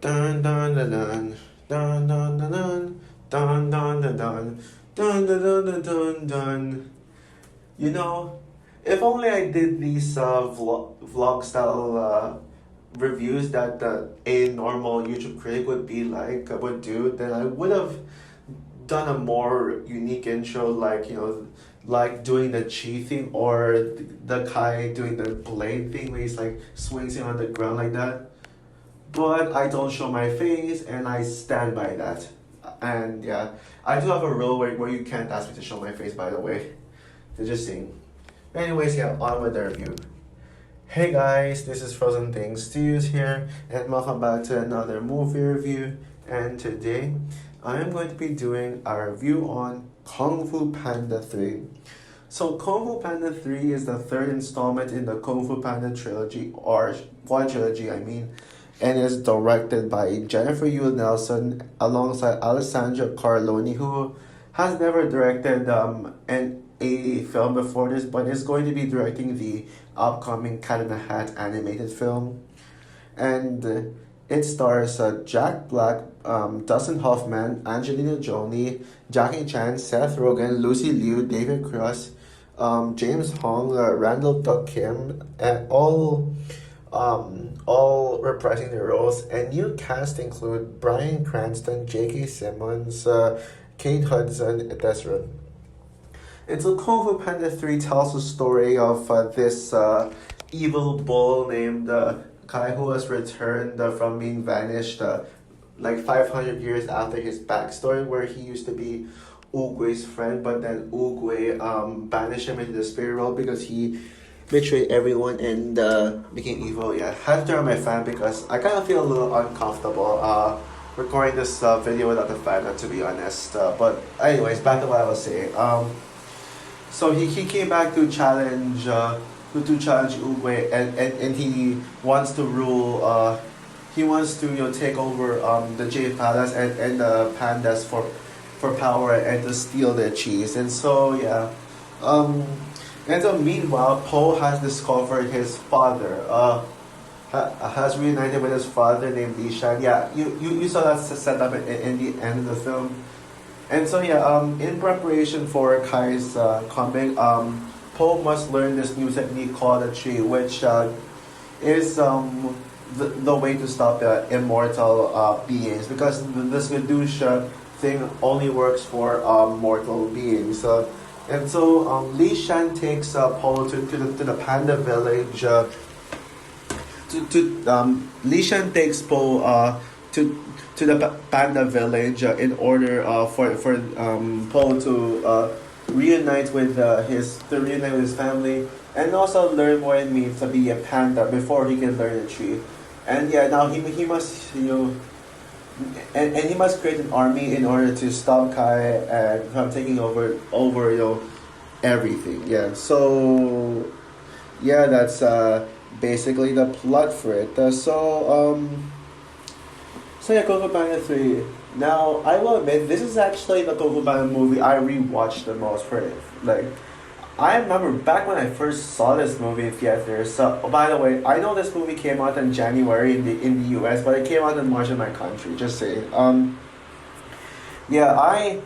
Dun dun dun dun dun dun dun dun dun dun dun dun dun dun dun dun dun. You know, if only I did these vlog style reviews that a normal YouTube critic would be like would do, then I would have done a more unique intro, like like doing the chi thing or the Kai doing the blade thing where he's like swings it on the ground like that. But I don't show my face, and I stand by that. And yeah, I do have a rule where you can't ask me to show my face. By the way, so just saying. Anyways, yeah, on with the review. Hey guys, this is Frozen Things Studios here, and welcome back to another movie review. And today, I am going to be doing a review on Kung Fu Panda 3. So, Kung Fu Panda 3 is the third installment in the Kung Fu Panda trilogy, or quadrilogy, I mean, and is directed by Jennifer Yule Nelson alongside Alessandra Carloni, who has never directed a film before this, but is going to be directing the upcoming Cat in the Hat animated film. And it stars Jack Black, Dustin Hoffman, Angelina Jolie, Jackie Chan, Seth Rogen, Lucy Liu, David Cross, James Hong, Randall Duck Kim, and all reprising their roles. And new cast include Bryan Cranston, J.K. Simmons, Kate Hudson, etc. And so Kung Fu Panda 3 tells the story of this evil bull named Kai, who was returned from being vanished like 500 years after his backstory, where he used to be Oogway's friend, but then Oogway banished him into the spirit world because he betrayed everyone and became evil. Yeah, I have to turn on my fan because I kind of feel a little uncomfortable recording this video without the fan, to be honest. But anyways, back to what I was saying. So he came back to challenge Oogway, and he wants to rule. He wants to take over the Jade Palace and the pandas for power and to steal their cheese. And so yeah, and so meanwhile, Po has discovered his father. Has reunited with his father named Li Shan. Yeah, you saw that set up in the end of the film. And so yeah, in preparation for Kai's coming, Po must learn this new technique called a tree, which is the way to stop the immortal beings, because this Gadusha thing only works for mortal beings. And so Li Shan takes Po to the panda village. Li Shan takes Po to the panda village in order for Po to reunite with his family, and also learn what it means to be a panda before he can learn the tree. And yeah, now he must and he must create an army in order to stop Kai and from taking over everything. Yeah, so yeah, that's basically the plot for it. So yeah, Kung Fu Panda 3. Now, I will admit, this is actually the Kung Fu Panda movie I rewatched the most for it. Like, I remember back when I first saw this movie in theaters. So, oh, by the way, I know this movie came out in January in the US, but it came out in March in my country. Just saying. Yeah, I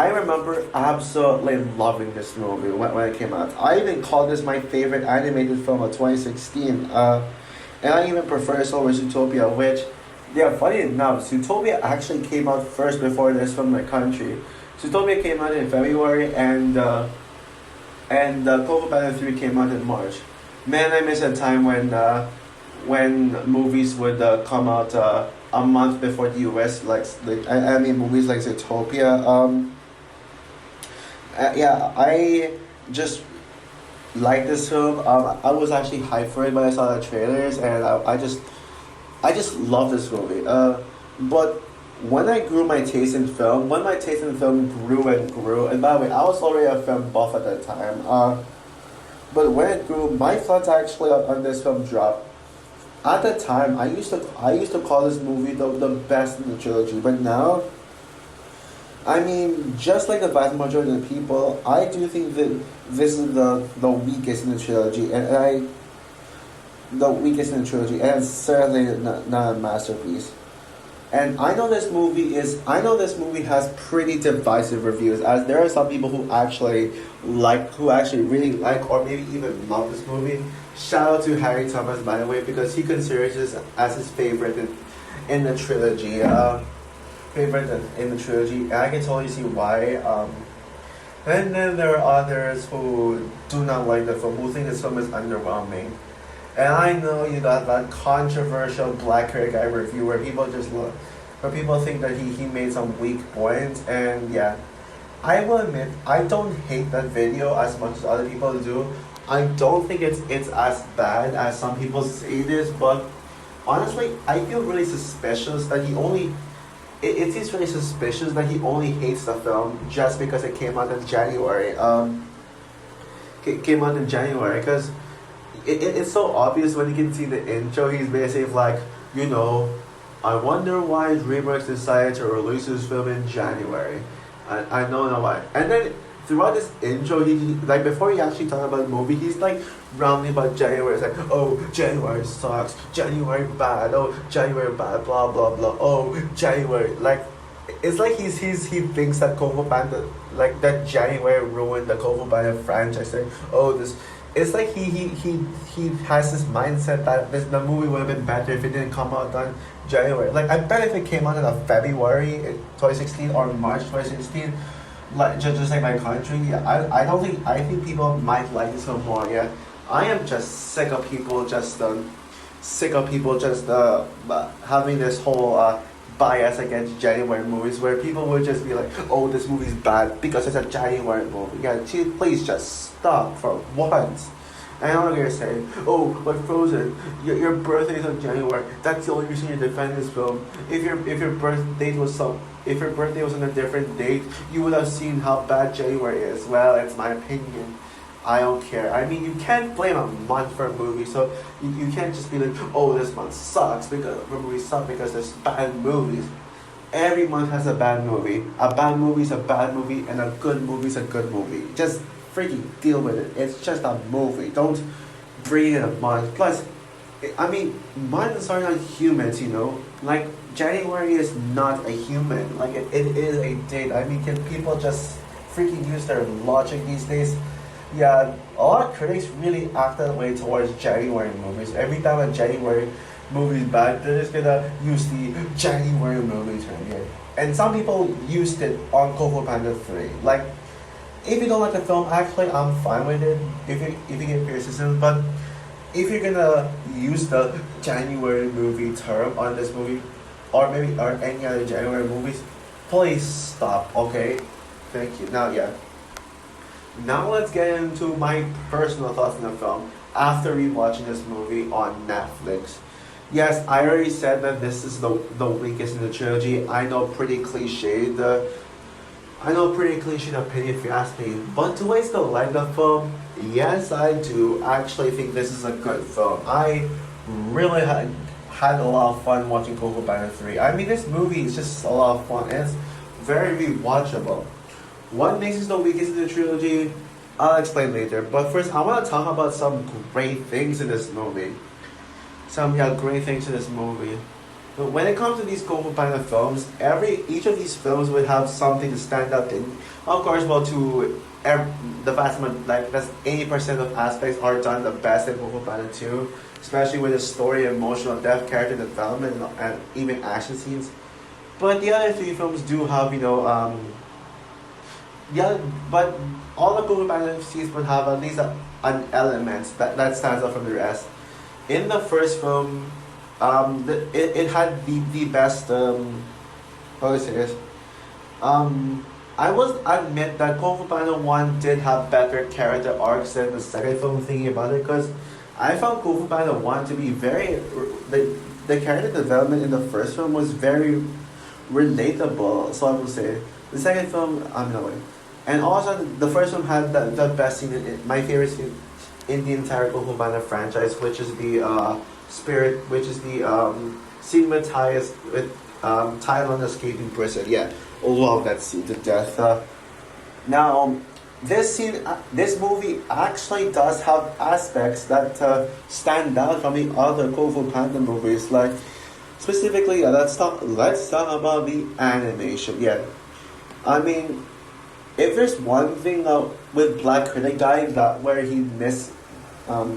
remember absolutely loving this movie when it came out. I even called this my favorite animated film of 2016. And I even prefer it over Zootopia, which, yeah, funny enough, Zootopia actually came out first before this film in my country. Zootopia came out in February, and Kung Fu Panda 3 came out in March. Man, I miss a time when movies would come out a month before the US, I mean movies like Zootopia. Yeah, I just like this film. I was actually hyped for it when I saw the trailers, and I just love this movie. But when I grew my taste in film, when my taste in film grew and grew, and by the way, I was already a film buff at that time. But when it grew, my thoughts actually on this film dropped. At the time, I used to call this movie the best in the trilogy, but now, I mean, just like the vast majority of the people, I do think that this is the weakest in the trilogy, and the weakest in the trilogy, and it's certainly not a masterpiece. And I know this movie has pretty divisive reviews, as there are some people who actually really like, or maybe even love this movie. Shout out to Harry Thomas, by the way, because he considers this as his favorite in the trilogy. In the trilogy, and I can totally see why. And then there are others who do not like the film, who think the film is underwhelming. And I know you got that controversial black hair guy review where people just look, where people think that he made some weak points, and yeah, I will admit I don't hate that video as much as other people do. I don't think it's as bad as some people say it is, but honestly, I feel really suspicious that he only. It seems really suspicious that he only hates the film just because it came out in January. Came out in January because it's so obvious when you can see the intro. He's basically like, you know, I wonder why DreamWorks decided to release this film in January. I don't know why. And then throughout this intro, he like before he actually talked about the movie, he's like rambling about January. It's like, oh, January sucks. January bad. Oh, January bad. Blah blah blah. Oh, January. Like, it's like he thinks that Kung Fu Panda, like that January ruined the Kung Fu Panda franchise. Like, oh, this. It's like he has this mindset that the movie would have been better if it didn't come out on January. Like, I bet if it came out in February 2016 or March 2016, like just like my country, yeah, I think people might like this film more. Yeah, I am just sick of people just having this whole bias against January movies where people would just be like, oh, this movie's bad because it's a January movie. Yeah, please just stop for once. And I'm not gonna say, oh, but Frozen, your birthday is on January. That's the only reason you defend this film. If your birthday was on a different date, you would have seen how bad January is. Well, it's my opinion. I don't care. I mean, you can't blame a month for a movie, so you can't just be like, oh, this month sucks because the movie sucks because there's bad movies. Every month has a bad movie. A bad movie is a bad movie, and a good movie is a good movie. Just freaking deal with it. It's just a movie. Don't bring in a month. Plus, I mean, months are not humans, you know? Like, January is not a human. Like, it is a date. I mean, can people just freaking use their logic these days? Yeah, a lot of critics really act that way towards January movies. Every time a January movie is bad, they're just gonna use the January movie term here. And some people used it on Kung Fu Panda 3. Like, if you don't like the film, actually, I'm fine with it if you get criticism. But if you're gonna use the January movie term on this movie, or any other January movies, please stop. Okay, thank you. Now let's get into my personal thoughts on the film after rewatching this movie on Netflix. Yes, I already said that this is the weakest in the trilogy. I know, pretty cliched. Opinion if you ask me. But do I still like the film? Yes, I do. Actually think this is a good film. I really had a lot of fun watching Kung Fu Panda 3. I mean, this movie is just a lot of fun and it's very rewatchable. What makes it the weakest in the trilogy? I'll explain later. But first, I want to talk about some great things in this movie. Great things in this movie. But when it comes to these Kung Fu Panda films, each of these films would have something to stand out in. Of course, the vast amount, like that's 80% of aspects are done the best in Kung Fu Panda 2, especially with the story, emotional depth, character development, and even action scenes. But the other three films do have, but all the Kung Fu Panda scenes would have at least an element that stands out from the rest. In the first film, it had the best. How do I say this? I will admit that Kung Fu Panda 1 did have better character arcs than the second film. Thinking about it, because I found Kung Fu Panda 1 to be very the character development in the first film was very relatable. So I would say the second film, no way. And also, the first one had the best scene, my favorite scene in the entire Kung Fu Panda franchise, which is the scene with Thailand escaping prison. Yeah, love that scene to death. This movie actually does have aspects that stand out from the other Kung Fu Panda movies. Like, Specifically, let's talk about the animation. Yeah, I mean, if there's one thing with Black Critic Guy that where he missed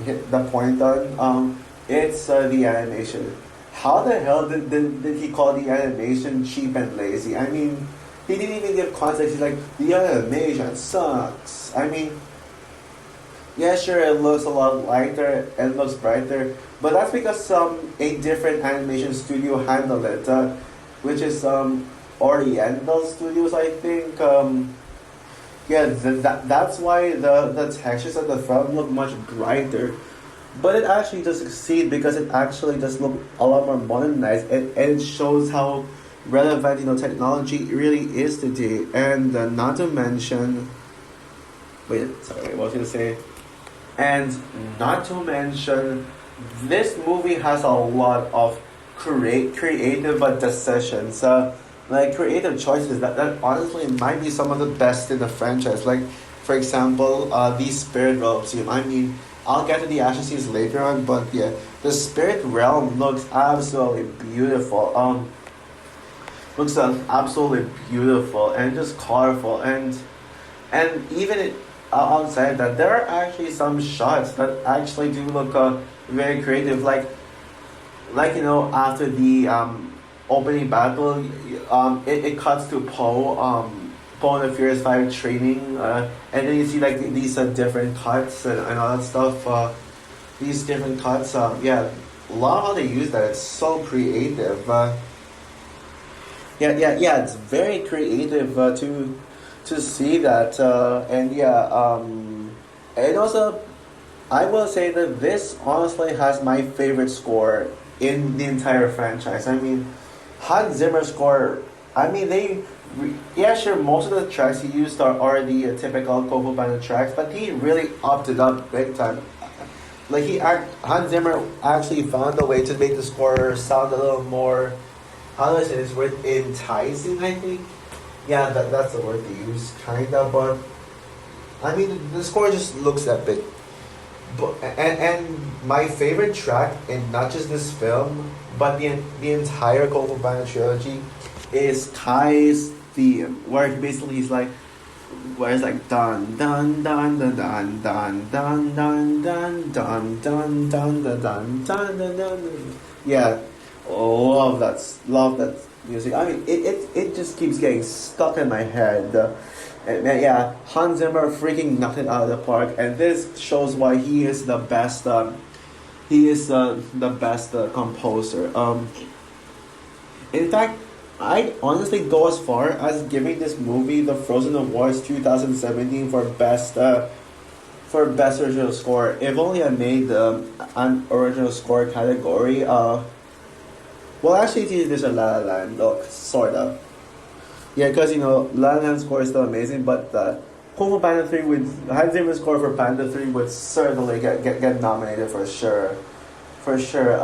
hit the point on, it's the animation. How the hell did he call the animation cheap and lazy? I mean, he didn't even give context. He's like, the animation sucks. I mean, yeah, sure, it looks a lot lighter, it looks brighter, but that's because a different animation studio handled it, which is Oriental Studios, I think. Yeah, that's why the textures of the film look much brighter. But it actually does succeed because it actually does look a lot more modernized, and it shows how relevant technology really is today. And not to mention, wait, sorry, what was I gonna say? And not to mention, this movie has a lot of creative decisions, like creative choices that honestly might be some of the best in the franchise. Like, for example, the spirit realm scene. I mean, I'll get to the action scenes later on, but yeah, the spirit realm looks absolutely beautiful. Looks absolutely beautiful and just colorful, and even outside that, there are actually some shots that actually do look very creative. Like after the opening battle, it cuts to Poe and the Furious Five training, and then you see like these different cuts and all that stuff. These different cuts, yeah, a lot of how they use that. It's so creative. Yeah. It's very creative to see that, and yeah, and also I will say that this honestly has my favorite score in the entire franchise. I mean, Hans Zimmer score. I mean, yeah, sure, most of the tracks he used are the typical Kung Panda tracks, but he really upped it up big time. Like Hans Zimmer actually found a way to make the score sound a little more, how do I say this word, enticing, I think. Yeah, that's the word they use, kinda, but I mean, the score just looks epic. But and my favorite track in not just this film, but the entire Kung Fu Panda trilogy is Kai's theme, where basically he's like, where it's like dun dun dun dun dun dun dun dun dun dun dun dun dun dun dun dun dun. Yeah, love that music. I mean, it just keeps getting stuck in my head. And yeah, Hans Zimmer freaking knocked it out of the park, and this shows why he is the best. He is the best composer. In fact, I honestly go as far as giving this movie the Frozen Awards 2017 for best original score. If only I made an original score category. Well, actually, there's a La La Land, look, sorta. Yeah, because La La Land score is still amazing, but Kung Fu Panda 3 with Hans Zimmer's score for Panda 3 would certainly get nominated for sure. For sure.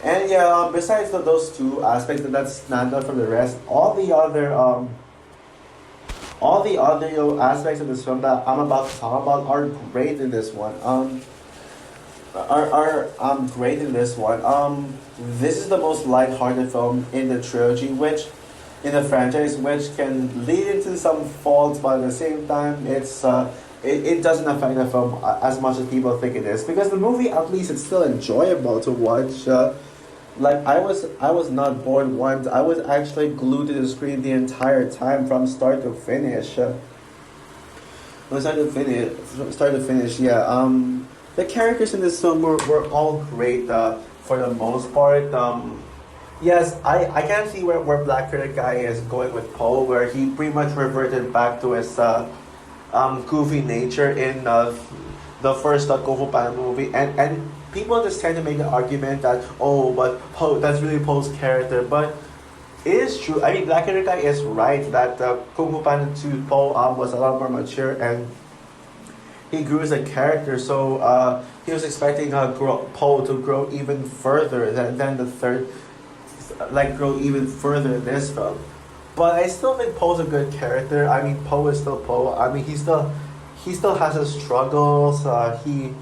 And yeah, besides those two aspects that stand out from the rest, all the other aspects of this film that I'm about to talk about are great in this one. Are great in this one. This is the most light-hearted film in the trilogy, which in the franchise, which can lead into some faults, but at the same time, it doesn't affect the film as much as people think it is, because the movie, at least, it's still enjoyable to watch. Like I was not bored once. I was actually glued to the screen the entire time from start to finish. Start to finish, yeah. The characters in this film were all great for the most part. Yes, I can see where Black Critic Guy is going with Poe, where he pretty much reverted back to his goofy nature in the first Kung Fu Panda movie, and people just tend to make the argument that, oh, but Poe, that's really Poe's character, but it is true. I mean, Black Critic Guy is right that Kung Fu Panda 2 Poe was a lot more mature, and he grew as a character, so he was expecting Poe to grow even further than the third, like grow even further in this film. But I still think Poe's a good character. I mean, Poe is still Poe. I mean, he still has his struggles. He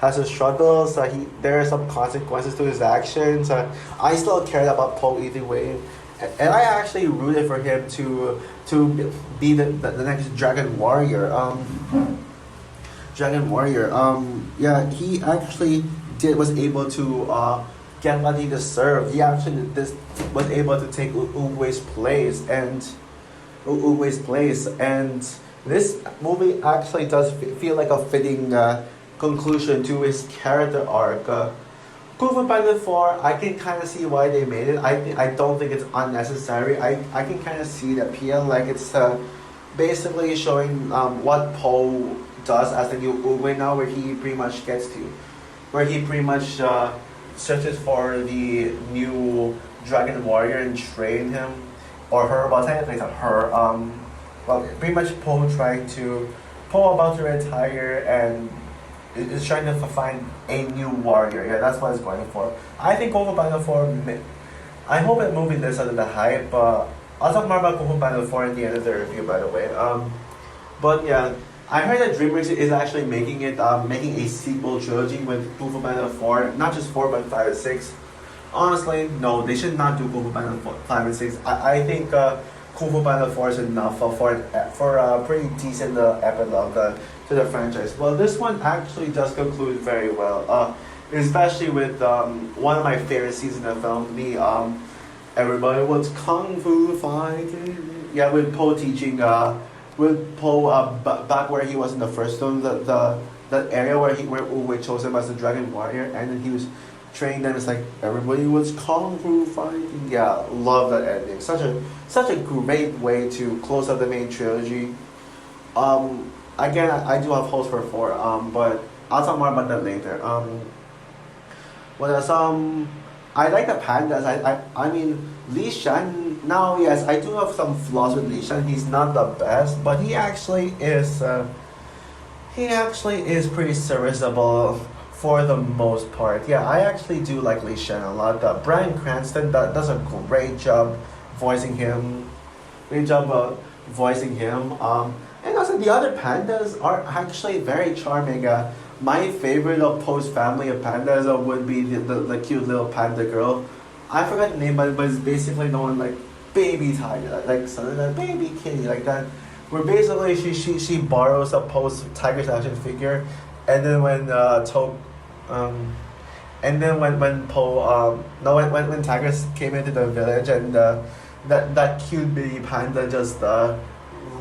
has his struggles. There are some consequences to his actions. I still cared about Poe either way, and I actually rooted for him to be the next Dragon Warrior. Dragon Warrior. Yeah, he actually was able to get what he deserved. He actually was able to take Uwe's place and this movie actually does feel like a fitting conclusion to his character arc. Kung Fu Panda 4, I can kind of see why they made it. I don't think it's unnecessary. I can kind of see the appeal. Like it's basically showing what Poe does as the new Uwe now, where he pretty much searches for the new Dragon Warrior and train him or her. Well, technically it's a her. Well, pretty much Poe about to retire and is trying to find a new warrior. Yeah, that's what it's going for. I think Kung Fu Panda 4. I hope that movie lives up to the hype. I'll talk more about Kung Fu Panda 4 at the end of the review, by the way. But yeah, I heard that DreamWorks is actually making a sequel trilogy with Kung Fu Panda 4, not just 4 but 5 and 6. Honestly, no, they should not do Kung Fu Panda 5 and 6. I think Kung Fu Panda 4 is enough for a pretty decent epilogue to the franchise. Well, this one actually does conclude very well, especially with one of my favorite scenes in the film, everybody wants kung fu fighting. Yeah, with Poe teaching, with Poe back where he was in the first film, that area where Uwe chose him as the Dragon Warrior, and then he was training them. It's like everybody was kung fu fighting. Yeah, love that ending. Such a great way to close out the main trilogy. Again, I do have hopes for 4. But I'll talk more about that later. What else? I like the pandas. I mean, Li Shan. Now, yes, I do have some flaws with Li Shan. He's not the best, but he actually is. He actually is pretty serviceable for the most part. Yeah, I actually do like Li Shan a lot. Bryan Cranston does a great job voicing him. Great job voicing him. And also the other pandas are actually very charming. My favorite of Poe's family of pandas would be the cute little panda girl. I forgot the name, but it's basically known like baby tiger, like something like baby kitty, like that. Where basically she borrows a Poe's tiger's action figure, and then when when Poe no when tigers came into the village and that cute baby panda just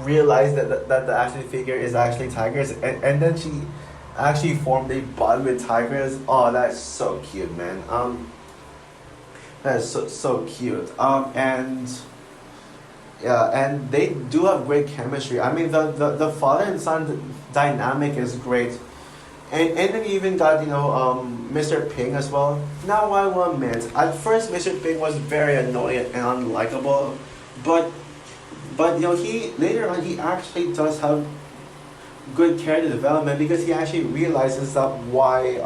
realized that the action figure is actually tigers, and then she actually formed a bond with tigers. Oh, that's so cute, man. That is so cute. And yeah, and they do have great chemistry. I mean, the father and son dynamic is great. And then you even got, Mr. Ping as well. Now I will admit, at first Mr. Ping was very annoying and unlikable, but he later on he actually does have good character development, because he actually realizes that why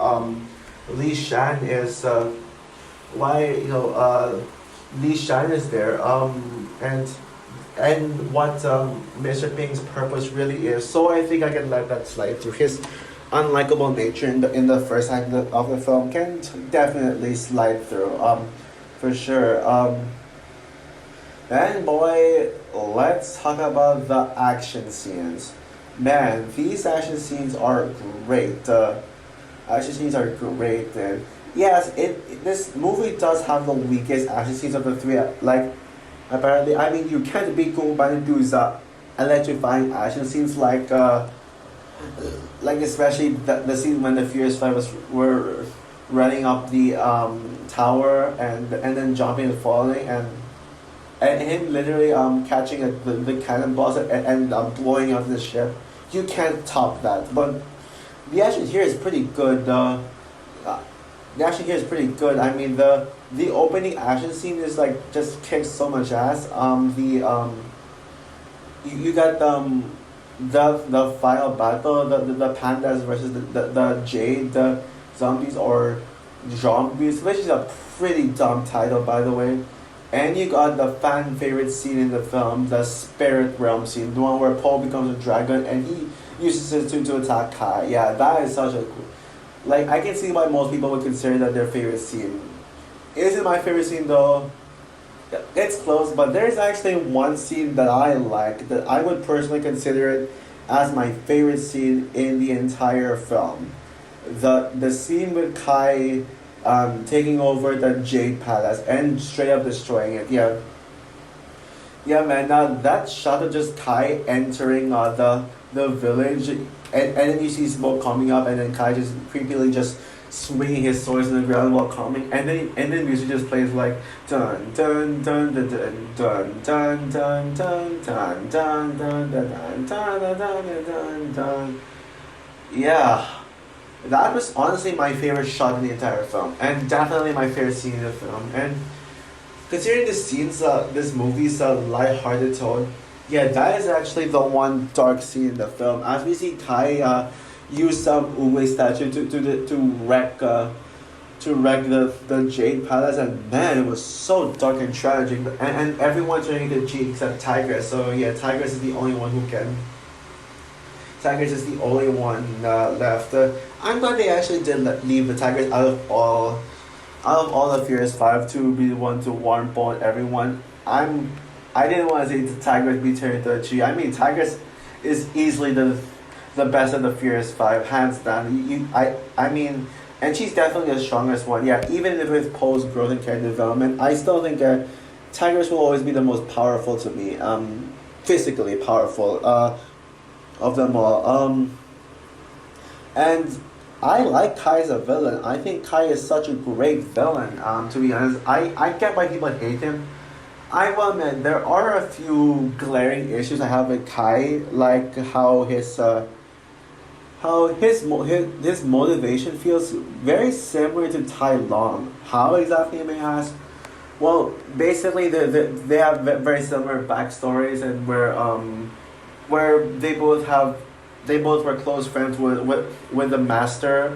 Li Shan is Li Shan is there, and what Mr. Ping's purpose really is. So I think I can let that slide through. His unlikable nature in the first act of the film can definitely slide through, for sure. And boy, let's talk about the action scenes. Man, these action scenes are great. Action scenes are great, and yes, this movie does have the weakest action scenes of the three. Like, apparently, I mean, you can't beat Kung Panda 2's electrifying action scenes, like especially the scene when the Furious Five were running up the tower and then jumping and falling, and him literally catching the cannonballs and blowing up the ship. You can't top that. But the action here is pretty good. The action here is pretty good. I mean, the opening action scene is like just kicks so much ass. You got the final battle, the pandas versus the jade, the zombies or zombies, which is a pretty dumb title, by the way. And you got the fan favorite scene in the film, the spirit realm scene, the one where Poe becomes a dragon and he uses it to attack Kai. Yeah, that is such a Like I can see why most people would consider that their favorite scene. Is it my favorite scene though? It's close, but there's actually one scene that I like that I would personally consider it as my favorite scene in the entire film. The scene with Kai taking over the Jade Palace and straight up destroying it. Yeah, yeah, man. Now that shot of just Kai entering the village, and then you see smoke coming up, and then Kai just creepily just swinging his swords in the ground while coming, and then music just plays like dun dun dun dun dun dun dun dun dun dun dun dun dun dun dun dun dun dun. Yeah, that was honestly my favorite shot in the entire film, and definitely my favorite scene in the film. And considering the scenes, this movie's a light-hearted tone, yeah, that is actually the one dark scene in the film. As we see Kai use some Uwe statue to wreck the Jade Palace, and man, it was so dark and tragic. And everyone turning to G except Tigress. So yeah, Tigress is the only one who can. Tigress is the only one left. I'm glad they actually did leave the Tigress out of all the Furious Five to be the one to warn Paul and everyone. I didn't want to see the Tigress be turned into a tree. I mean, Tigress is easily the best of the Furious Five, hands down. I mean, and she's definitely the strongest one. Yeah, even if with Poe's growth and character development, I still think Tigress will always be the most powerful to me. Physically powerful. Of them all. And I like Kai as a villain. I think Kai is such a great villain. To be honest, I get why people hate him. I will admit there are a few glaring issues I have with Kai, like how his motivation feels very similar to Tai Long. How exactly, you may ask? Well, basically they have very similar backstories, and where they both were close friends with the master.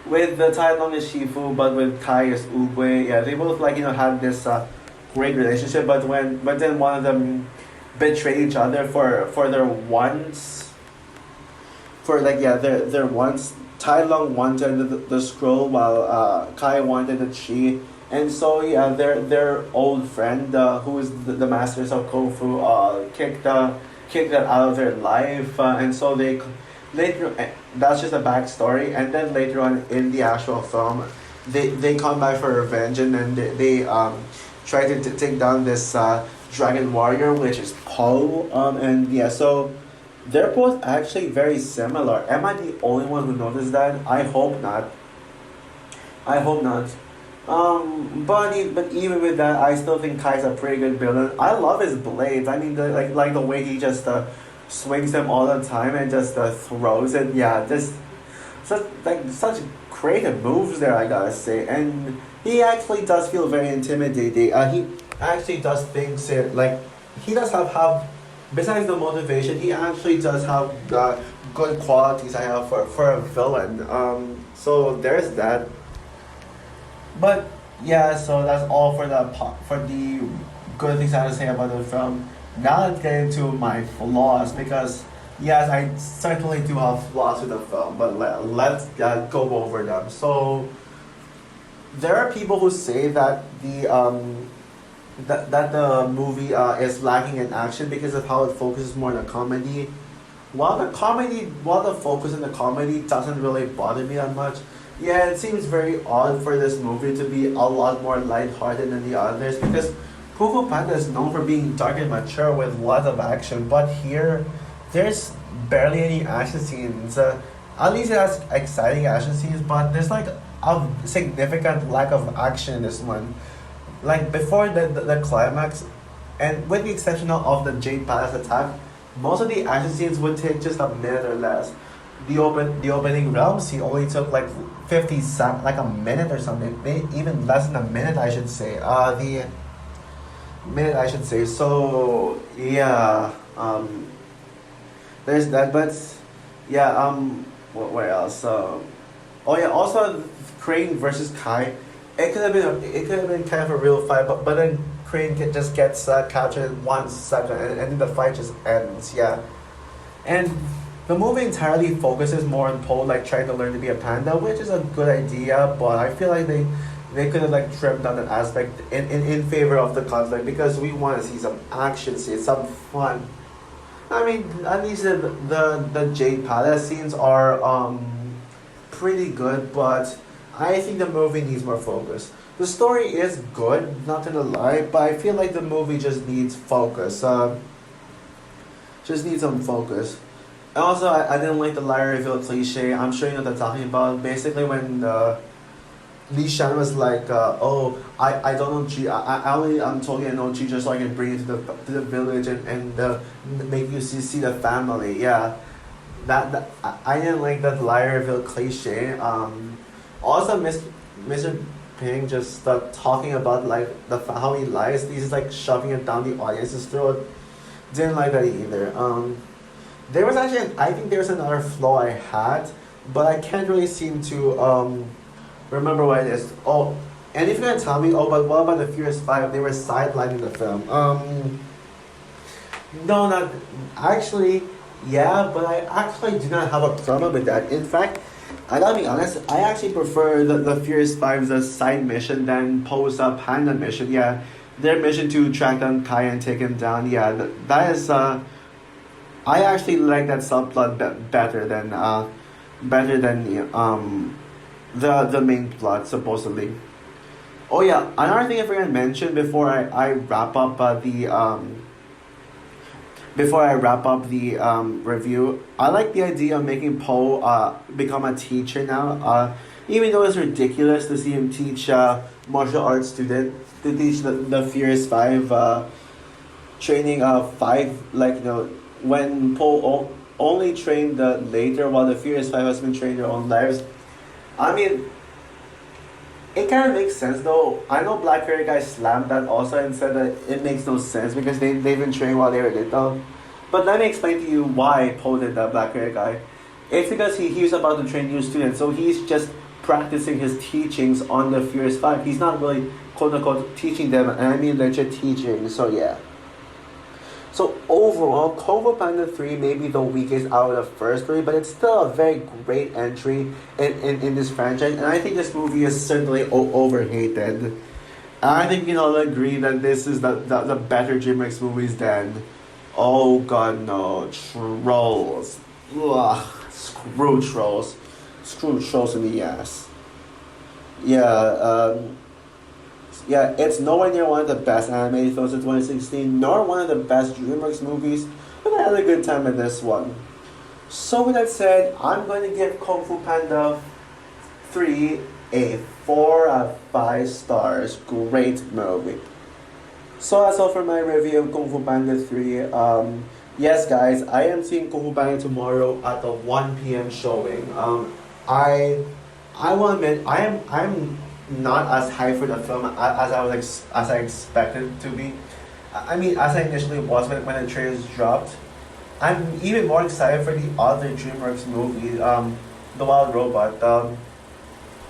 With the Tai Long is Shifu, but with Kai is Uguay. Yeah, they both had this great relationship, but then one of them betrayed each other for their wants. For their wants. Tai Long wanted the scroll, while Kai wanted the chi. And so yeah, their old friend, who is the masters of Kung Fu, kicked that out of their life, and so they later. That's just a backstory, and then later on in the actual film, they come back for revenge, and then they try to take down this dragon warrior, which is Poe, and yeah, so they're both actually very similar. Am I the only one who noticed that? I hope not. I hope not. But even with that, I still think Kai's a pretty good villain. I love his blades. I mean, like the way he just swings them all the time and just throws it. Yeah, just such creative moves there, I gotta say. And he actually does feel very intimidating. He actually does things like he does have besides the motivation, he actually does have good qualities I have for a villain. So there's that. But yeah, so that's all for the good things I have to say about the film. Now let's get into my flaws, because yes, I certainly do have flaws with the film, but let's go over them. So there are people who say that that the movie is lacking in action because of how it focuses more on the comedy. While the focus on the comedy doesn't really bother me that much. Yeah, it seems very odd for this movie to be a lot more lighthearted than the others, because Kung Fu Panda is known for being dark and mature with lots of action, but here there's barely any action scenes. At least it has exciting action scenes, but there's like a significant lack of action in this one. Like before the climax, and with the exception of the Jade Palace attack, most of the action scenes would take just a minute or less. The opening realm scene only took like 50 seconds, like a minute or something, maybe even less than a minute, I should say. The minute, I should say. So yeah, there's that. But yeah, what else? Oh yeah, also Crane versus Kai. It could have been kind of a real fight, but then Crane just gets captured in 1 second, and then the fight just ends. Yeah, and The movie entirely focuses more on Po like trying to learn to be a panda, which is a good idea, but I feel like they could have like trimmed down that aspect in favor of the conflict because we want to see some action scenes, some fun. I mean, at least the Jade Palace scenes are pretty good, but I think the movie needs more focus. The story is good, not gonna lie, but I feel like the movie just needs focus. Just needs some focus. And also, I didn't like the liar reveal cliche. I'm sure you know what I'm talking about. Basically, when Li Shan was like, "Oh, I don't know G. I only told you I know G just so I can bring you to the village and make you see the family." Yeah, that I didn't like that liar reveal cliche. Also, Mr. Ping just talking about like how he lies. He's like shoving it down the audience's throat. Didn't like that either. There was actually, I think there was another flaw I had, but I can't really seem to remember what it is. Oh, and if you're gonna tell me, oh, but what about the Furious Five? They were sidelining the film. No, not actually. Yeah, but I actually do not have a problem with that. In fact, I gotta be honest, I actually prefer the Furious Five's side mission than Poe's Panda mission. Yeah, their mission to track down Kai and take him down. Yeah, that is I actually like that subplot better than the main plot supposedly. Oh yeah, another thing I forgot to mention I wrap up the review. I like the idea of making Poe become a teacher now. Even though it's ridiculous to see him teach martial arts student to teach the Furious Five training five like when Poe only trained later while the Furious Five has been trained their own lives. I mean, it kind of makes sense though. I know Black Hair Guy slammed that also and said that it makes no sense because they've been training while they were little. But let me explain to you why Poe did that, Black Hair Guy. It's because he was about to train new students, so he's just practicing his teachings on the Furious Five. He's not really quote unquote teaching them, and I mean legit teaching, so yeah. So overall, Kung Fu Panda 3 may be the weakest out of the first three, but it's still a very great entry in this franchise, and I think this movie is certainly overhated. And I think you can all agree that this is the better DreamWorks movies than, oh god no, Trolls. Ugh, screw Trolls. Screw Trolls in the ass. Yeah, yeah, it's nowhere near one of the best animated films of 2016, nor one of the best DreamWorks movies, but I had a good time with this one. So with that said, I'm going to give Kung Fu Panda 3 a 4 out of 5 stars. Great movie. So that's all for my review of Kung Fu Panda 3. Yes guys, I am seeing Kung Fu Panda tomorrow at the 1 p.m. showing. I will admit, I'm not as hyped for the film as I expected to be. I mean, as I initially was when the trailers dropped. I'm even more excited for the other DreamWorks movie, The Wild Robot.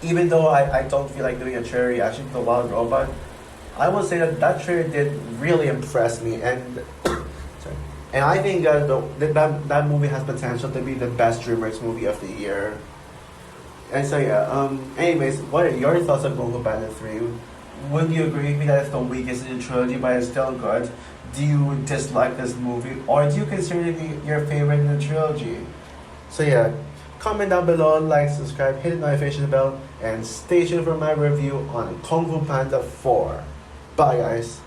Even though I don't feel like doing a trailer reaction to The Wild Robot, I will say that trailer did really impress me, and sorry, and I think that movie has potential to be the best DreamWorks movie of the year. And so yeah, anyways, what are your thoughts on Kung Fu Panda 3? Would you agree with me that it's the weakest in the trilogy but it's still good? Do you dislike this movie or do you consider it your favorite in the trilogy? So yeah, comment down below, like, subscribe, hit the notification bell, and stay tuned for my review on Kung Fu Panda 4. Bye guys.